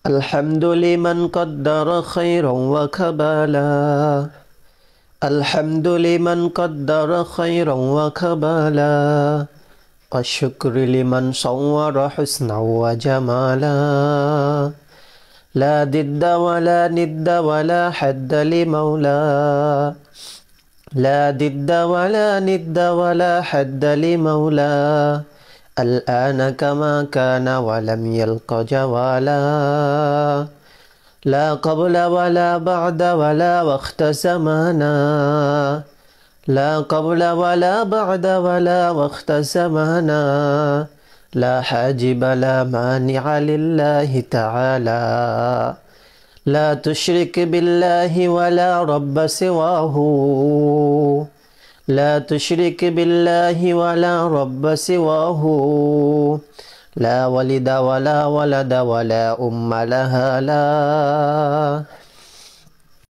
الحمد لمن قدر خيرا وكبالا. الحمد لمن قدر خيرا وكبالا. والشكر لمن صور حسنا وجمالا. لا ضد ولا ند ولا حد لمولى. لا ضد ولا ند ولا حد لمولى. الآن كما كان ولم يلق جوالا. لا قبل ولا بعد ولا وقت زمانا. لا قبل ولا بعد ولا وقت زمانا. لا حاجب لا مانع لله تعالى. لا تشرك بالله ولا رب سواه. لا تشرك بالله ولا رب سواه. لا ولد ولا ولد ولا أم لها لا.